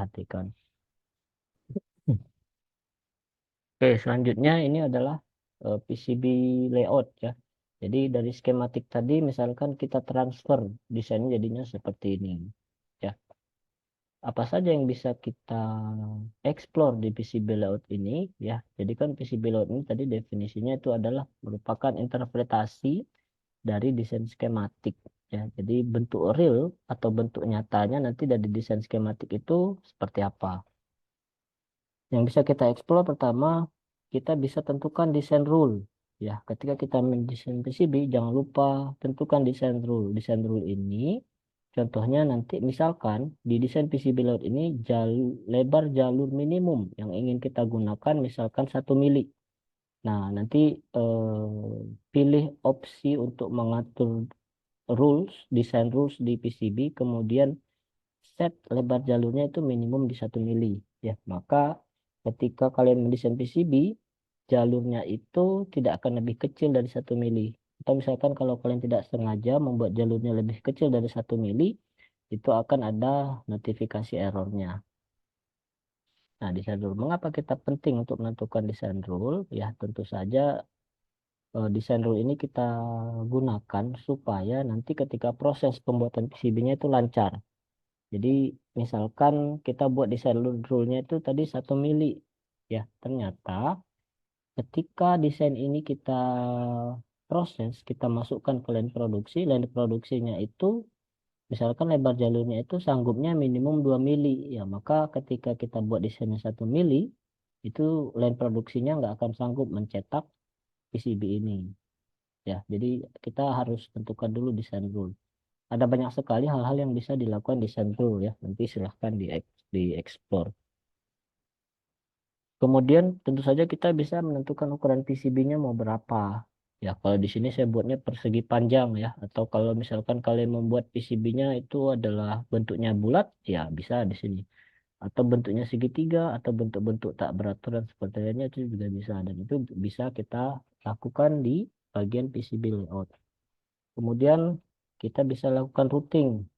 perhatikan. Oke, selanjutnya ini adalah PCB layout ya. Jadi dari skematik tadi misalkan kita transfer desainnya jadinya seperti ini ya. Apa saja yang bisa kita explore di PCB layout ini ya. Jadi kan PCB layout ini tadi definisinya itu adalah merupakan interpretasi dari desain skematik ya. Jadi bentuk real atau bentuk nyatanya nanti dari desain skematik itu seperti apa. Yang bisa kita explore pertama, kita bisa tentukan desain rule. Ya, ketika kita mendesain PCB, jangan lupa tentukan desain rule. Desain rule ini, contohnya nanti misalkan di desain PCB layout ini lebar jalur minimum yang ingin kita gunakan misalkan 1 mili. Nah, nanti pilih opsi untuk mengatur rules, desain rules di PCB, kemudian set lebar jalurnya itu minimum di 1 mili ya. Maka ketika kalian mendesain PCB, jalurnya itu tidak akan lebih kecil dari 1 mili. Atau misalkan kalau kalian tidak sengaja membuat jalurnya lebih kecil dari 1 mili, itu akan ada notifikasi errornya. Nah, desain rule. Mengapa kita penting untuk menentukan desain rule? Ya, tentu saja desain rule ini kita gunakan supaya nanti ketika proses pembuatan PCB-nya itu lancar. Jadi misalkan kita buat desain rule-nya itu tadi 1 mili. Ya, ternyata ketika desain ini kita proses, kita masukkan ke line produksinya itu misalkan lebar jalurnya itu sanggupnya minimum 2 mili. Ya, maka ketika kita buat desainnya 1 mili, itu line produksinya nggak akan sanggup mencetak PCB ini. Ya, jadi kita harus tentukan dulu desain rule. Ada banyak sekali hal-hal yang bisa dilakukan di Sentul ya. Nanti silahkan di-explore. Kemudian tentu saja kita bisa menentukan ukuran PCB-nya mau berapa. Ya, kalau di sini saya buatnya persegi panjang ya. Atau kalau misalkan kalian membuat PCB-nya itu adalah bentuknya bulat, ya bisa di sini. Atau bentuknya segitiga, atau bentuk-bentuk tak beraturan seperti lainnya itu juga bisa. Dan itu bisa kita lakukan di bagian PCB layout. Kemudian kita bisa lakukan routing.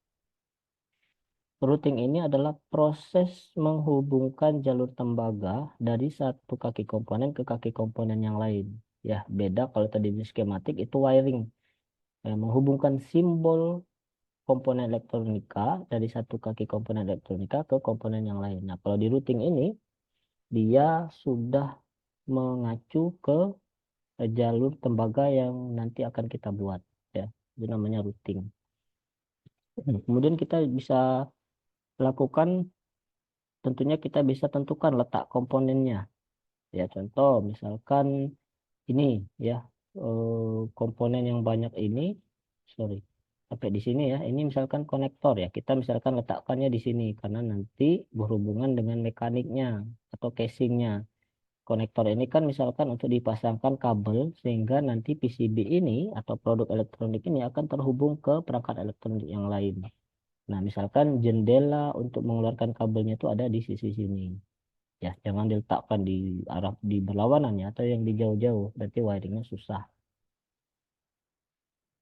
Routing ini adalah proses menghubungkan jalur tembaga dari satu kaki komponen ke kaki komponen yang lain. Ya, beda kalau tadi di skematik itu wiring. Menghubungkan simbol komponen elektronika dari satu kaki komponen elektronika ke komponen yang lain. Nah, kalau di routing ini, dia sudah mengacu ke jalur tembaga yang nanti akan kita buat. Ya, itu namanya routing. Kemudian kita bisa lakukan tentunya kita bisa tentukan letak komponennya. Ya, contoh misalkan ini ya komponen yang banyak ini, sorry, sampai di sini ya. Ini misalkan konektor ya. Kita misalkan letakkannya di sini karena nanti berhubungan dengan mekaniknya atau casingnya. Konektor ini kan misalkan untuk dipasangkan kabel sehingga nanti PCB ini atau produk elektronik ini akan terhubung ke perangkat elektronik yang lain. Nah, misalkan jendela untuk mengeluarkan kabelnya itu ada di sisi sini. Ya, jangan diletakkan di arah di berlawanan ya atau yang di jauh-jauh, berarti wiringnya susah.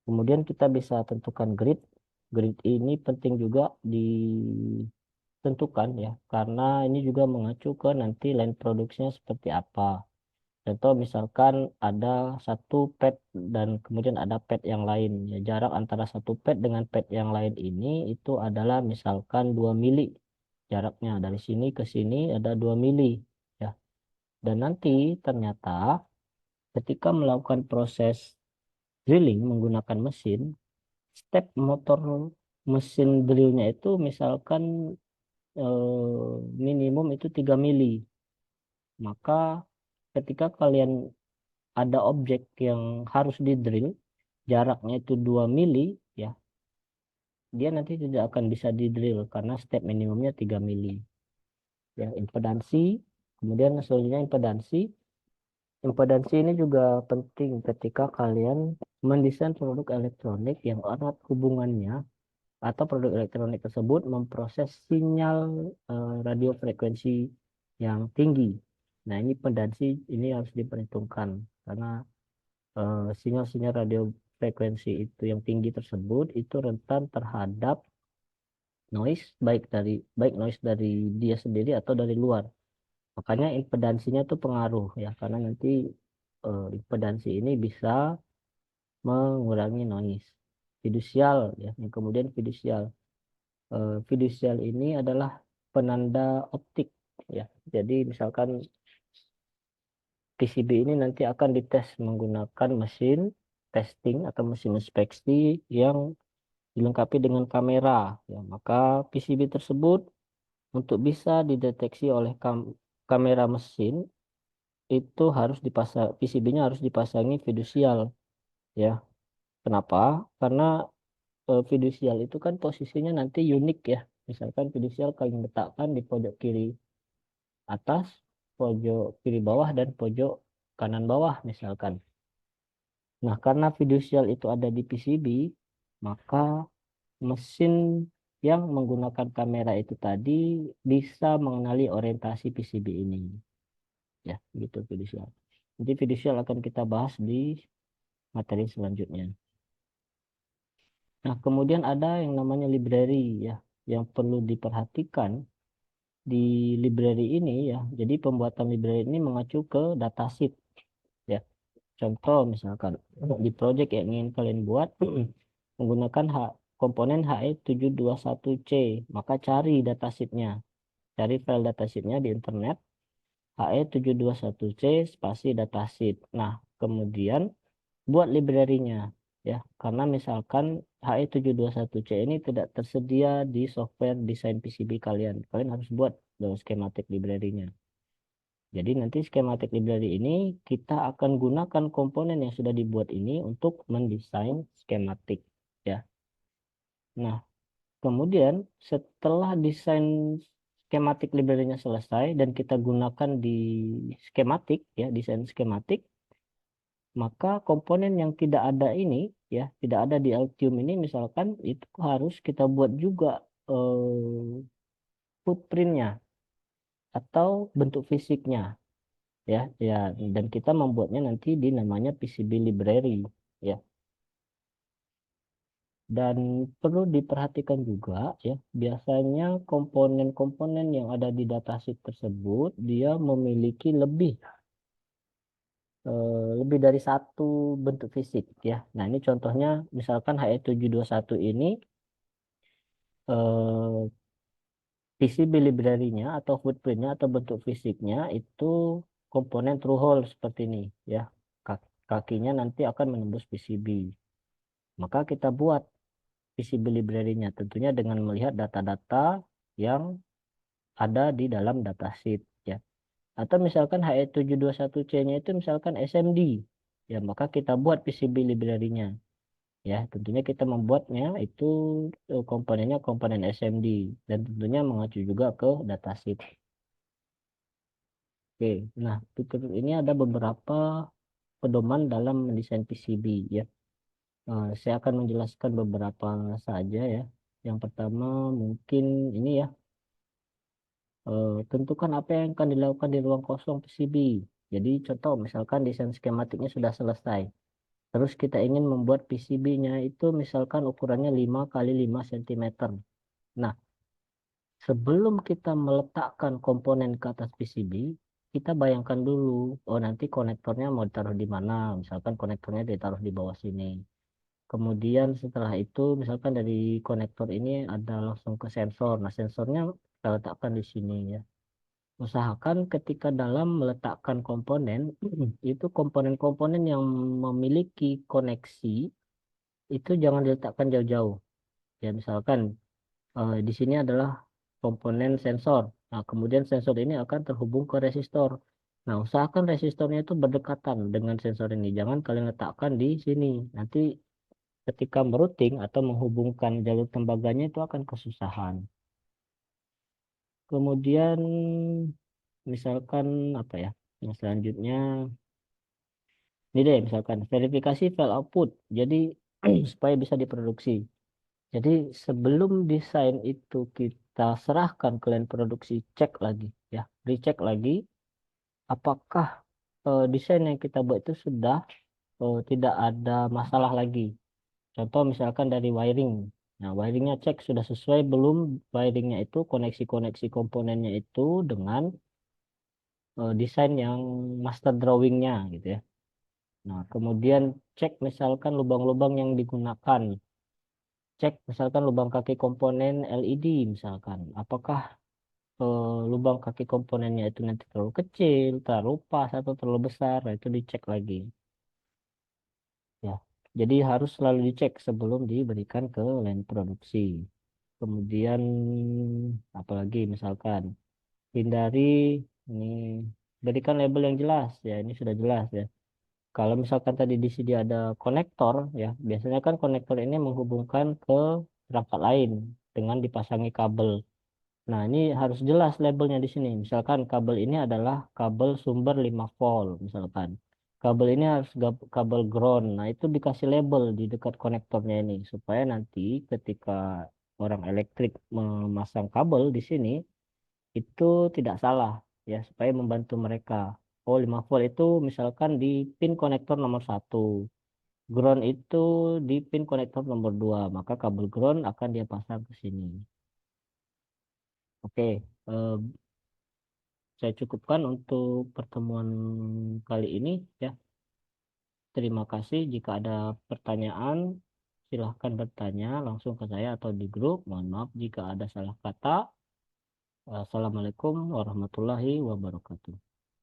Kemudian kita bisa tentukan grid. Grid ini penting juga ditentukan ya, karena ini juga mengacu ke nanti line produksinya seperti apa. Contoh misalkan ada satu pad dan kemudian ada pad yang lain. Ya, jarak antara satu pad dengan pad yang lain ini itu adalah misalkan 2 mili. Jaraknya dari sini ke sini ada 2 mili. Ya. Dan nanti ternyata ketika melakukan proses drilling menggunakan mesin, step motor mesin drillnya itu misalkan minimum itu 3 mili. Maka ketika kalian ada objek yang harus di drill, jaraknya itu 2 mili, ya, dia nanti tidak akan bisa di drill karena step minimumnya 3 mili. Ya, impedansi, kemudian selanjutnya impedansi. Impedansi ini juga penting ketika kalian mendesain produk elektronik yang erat hubungannya atau produk elektronik tersebut memproses sinyal radio frekuensi yang tinggi. Nah, ini impedansi ini harus diperhitungkan karena sinyal-sinyal radio frekuensi itu yang tinggi tersebut itu rentan terhadap noise, baik noise dari dia sendiri atau dari luar. Makanya impedansinya tuh pengaruh ya, karena nanti impedansi ini bisa mengurangi noise. Fidusial ya, yang kemudian fidusial. Fidusial ini adalah penanda optik ya. Jadi misalkan PCB ini nanti akan dites menggunakan mesin testing atau mesin inspeksi yang dilengkapi dengan kamera ya. Maka PCB tersebut untuk bisa dideteksi oleh kamera mesin itu harus dipasang, PCB-nya harus dipasangi fidusial ya. Kenapa? Karena fidusial itu kan posisinya nanti unik ya. Misalkan fidusial kalian letakkan di pojok kiri atas, pojok kiri bawah, dan pojok kanan bawah misalkan. Nah, karena fidusial itu ada di PCB, maka mesin yang menggunakan kamera itu tadi bisa mengenali orientasi PCB ini. Ya, gitu fidusial. Nanti fidusial akan kita bahas di materi selanjutnya. Nah, kemudian ada yang namanya library ya, yang perlu diperhatikan di library ini ya. Jadi pembuatan library ini mengacu ke datasheet ya. Contoh misalkan di project yang ingin kalian buat menggunakan komponen HE721C, maka cari datasheetnya, cari file datasheetnya di internet HE721C spasi datasheet. Nah, kemudian buat library-nya ya, karena misalkan HE721C ini tidak tersedia di software desain PCB kalian, kalian harus buat schematic library-nya. Jadi nanti schematic library ini kita akan gunakan komponen yang sudah dibuat ini untuk mendesain schematic ya. Nah, kemudian setelah desain schematic library-nya selesai dan kita gunakan di schematic ya, desain schematic, maka komponen yang tidak ada ini ya, tidak ada di Altium ini misalkan itu harus kita buat juga footprintnya atau bentuk fisiknya ya, ya, dan kita membuatnya nanti di namanya PCB library ya. Dan perlu diperhatikan juga ya, biasanya komponen-komponen yang ada di datasheet tersebut dia memiliki lebih dari satu bentuk fisik ya. Nah, ini contohnya misalkan HE721 ini eh, PCB library-nya atau footprint-nya atau bentuk fisiknya itu komponen through hole seperti ini ya. Kakinya nanti akan menembus PCB. Maka kita buat PCB library-nya tentunya dengan melihat data-data yang ada di dalam datasheet ya. Atau misalkan HE721C-nya itu misalkan SMD ya, maka kita buat PCB library-nya ya. Tentunya kita membuatnya itu komponennya komponen SMD dan tentunya mengacu juga ke datasheet. Oke, nah ini ada beberapa pedoman dalam mendesain PCB ya. Saya akan menjelaskan beberapa saja ya. Yang pertama mungkin ini ya, tentukan apa yang akan dilakukan di ruang kosong PCB. Jadi contoh misalkan desain skematiknya sudah selesai. Terus kita ingin membuat PCB-nya itu misalkan ukurannya 5 kali 5 cm. Nah, sebelum kita meletakkan komponen ke atas PCB, kita bayangkan dulu, oh nanti konektornya mau ditaruh di mana. Misalkan konektornya ditaruh di bawah sini. Kemudian setelah itu misalkan dari konektor ini ada langsung ke sensor. Nah, sensornya kita letakkan di sini ya. Usahakan ketika dalam meletakkan komponen, itu komponen-komponen yang memiliki koneksi itu jangan diletakkan jauh-jauh. Ya, misalkan di sini adalah komponen sensor. Nah, kemudian sensor ini akan terhubung ke resistor. Nah, usahakan resistornya itu berdekatan dengan sensor ini. Jangan kalian letakkan di sini. Nanti ketika merouting atau menghubungkan jalur tembaganya itu akan kesusahan. Kemudian misalkan apa ya? Yang selanjutnya ini deh misalkan verifikasi file output. Jadi supaya bisa diproduksi. Jadi sebelum desain itu kita serahkan ke line produksi, cek lagi ya, dicek lagi apakah desain yang kita buat itu sudah tidak ada masalah lagi. Contoh misalkan dari wiring. Nah, wiringnya cek sudah sesuai belum wiringnya itu, koneksi-koneksi komponennya itu dengan desain yang master drawingnya gitu ya. Nah, kemudian cek misalkan lubang-lubang yang digunakan. Cek misalkan lubang kaki komponen LED misalkan. Apakah lubang kaki komponennya itu nanti terlalu kecil, terlalu pas, atau terlalu besar? Nah, itu dicek lagi. Ya, jadi harus selalu dicek sebelum diberikan ke line produksi. Kemudian apalagi misalkan hindari ini, berikan label yang jelas ya, ini sudah jelas ya. Kalau misalkan tadi di sini ada konektor ya, biasanya kan konektor ini menghubungkan ke perangkat lain dengan dipasangi kabel. Nah, ini harus jelas labelnya di sini. Misalkan kabel ini adalah kabel sumber 5 volt misalkan. Kabel ini harus kabel ground. Nah, itu dikasih label di dekat konektornya ini supaya nanti ketika orang elektrik memasang kabel di sini itu tidak salah ya, supaya membantu mereka. Oh, 5 volt itu misalkan di pin konektor nomor satu, ground itu di pin konektor nomor 2, maka kabel ground akan dia pasang ke sini. Oke, saya cukupkan untuk pertemuan kali ini ya. Terima kasih. Jika ada pertanyaan, silahkan bertanya langsung ke saya atau di grup. Mohon maaf jika ada salah kata. Assalamualaikum warahmatullahi wabarakatuh.